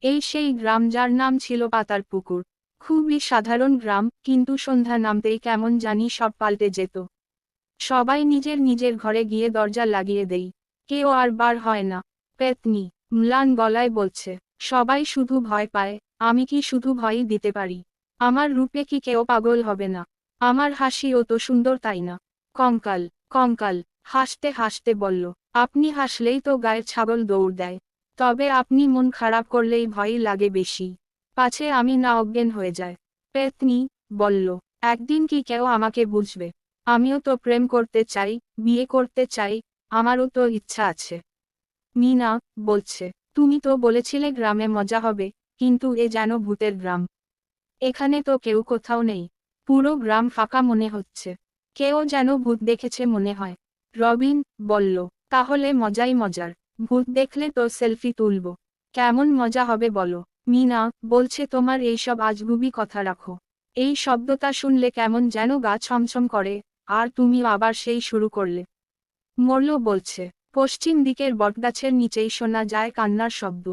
এই সেই গ্রাম যার নাম ছিল পাতার পুকুর। খুবই সাধারণ গ্রাম, কিন্তু সন্ধ্যা নামতেই কেমন জানি সব পাল্টে যেত। সবাই নিজের নিজের ঘরে গিয়ে দরজা লাগিয়ে দেই। কেউ আর বার হয় না। পেতনি ম্লান গলায় বলছে, সবাই শুধু ভয় পায়, আমি কি শুধু ভয়ই দিতে পারি? আমার রূপে কি কেউ পাগল হবে না? আমার হাসিও তো সুন্দর, তাই না? কঙ্কাল কঙ্কাল হাসতে হাসতে বলল, আপনি হাসলেই তো গায়ের ছাগল দৌড় দেয়। তবে আপনি মন খারাপ করলেই ভয়ই লাগে বেশি, পাছে আমি না অজ্ঞান হয়ে যায়। পেতনি বলল, একদিন কি কেউ আমাকে বুঝবে? আমিও তো প্রেম করতে চাই, বিয়ে করতে চাই, আমারও তো ইচ্ছা আছে। মিনা বলছে, তুমি তো বলেছিলে গ্রামে মজা হবে, কিন্তু এ যেন ভূতের গ্রাম। এখানে তো কেউ কোথাও নেই। পুরো গ্রাম ফাঁকা মনে হচ্ছে। কেউ যেন ভূত দেখেছে মনে হয়। রবিন বলল, তাহলে মজাই মজার। ভূত দেখলে তো সেলফি তুলব। কেমন মজা হবে বলো? মিনা বলছে, তোমার এইসব আজগুবি কথা রাখো। এই শব্দটা শুনলে কেমন যেন গা ছমছম করে, আর তুমি আবার সেই শুরু করলে। মরল বলছে, পশ্চিম দিকের বটগাছের নিচেই শোনা যায় কান্নার শব্দ।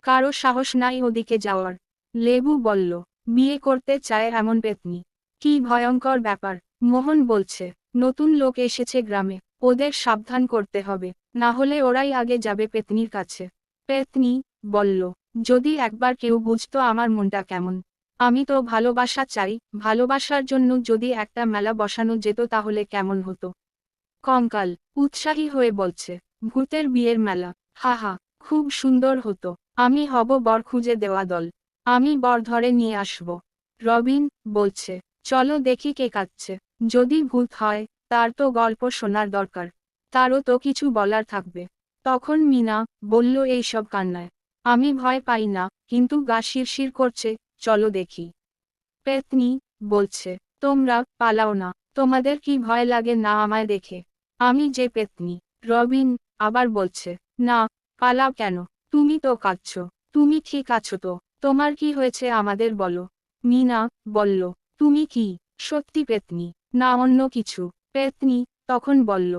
কারো সাহস নাই ওদিকে যাওয়ার। লেবু বলল, বিয়ে করতে চায় এমন পেতনি? কি ভয়ঙ্কর ব্যাপার। মোহন বলছে, নতুন লোক এসেছে গ্রামে, ওদের সাবধান করতে হবে, না হলে ওরাই আগে যাবে পেতনির কাছে। পেতনি বলল, যদি একবার কেউ বুঝতো আমার মনটা কেমন। আমি তো ভালোবাসা চাই, ভালোবাসার জন্য যদি একটা মেলা বসানো যেত তাহলে কেমন হতো? কঙ্কাল উৎসাহী হয়ে বলছে, ভূতের বিয়ের মেলা? হা হা, খুব সুন্দর হতো। আমি হব বর খুঁজে দেওয়া দল। আমি বর ধরে নিয়ে আসব। রবিন বলছে, চলো দেখি কে কাঁদছে। যদি ভূত হয়, তার তো গল্প শোনার দরকার। তারও তো কিছু বলার থাকবে। তখন মিনা বলল, এইসব কান্নায় আমি ভয় পাই না, কিন্তু গা শিরশির করছে, চলো দেখি। পেতনি বলছে, তোমরা পালাও না। তোমাদের কি ভয় লাগে না আমায় দেখে? আমি যে পেতনি। রবিন আবার বলছে, না, পালাও কেন? তুমি তো কাঁদছো। তুমি ঠিক আছো তো? তোমার কি হয়েছে আমাদের বলো। মিনা বলল, তুমি কি সত্যি পেতনি, না অন্য কিছু? পেতনি তখন বলল,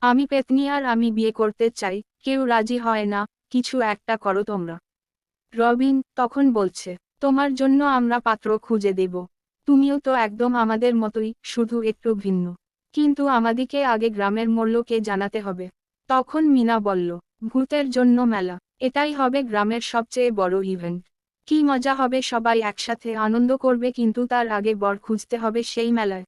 আমি পেতনি, আর আমি বিয়ে করতে চাই, কেউ রাজি হয় না, কিছু একটা করো তোমরা। রবিন তখন বলছে, তোমার জন্য আমরা পাত্র খুঁজে দেব। তুমিও তো একদম আমাদের মতোই, শুধু একটু ভিন্ন। কিন্তু আমাদিকে আগে গ্রামের মোড়লোকে জানাতে হবে। তখন মিনা বলল, ভূতের জন্য মেলা? এটাই হবে গ্রামের সবচেয়ে বড় ইভেন্ট। কি মজা হবে, সবাই একসাথে আনন্দ করবে, কিন্তু তার আগে বর খুঁজতে হবে সেই মেলায়।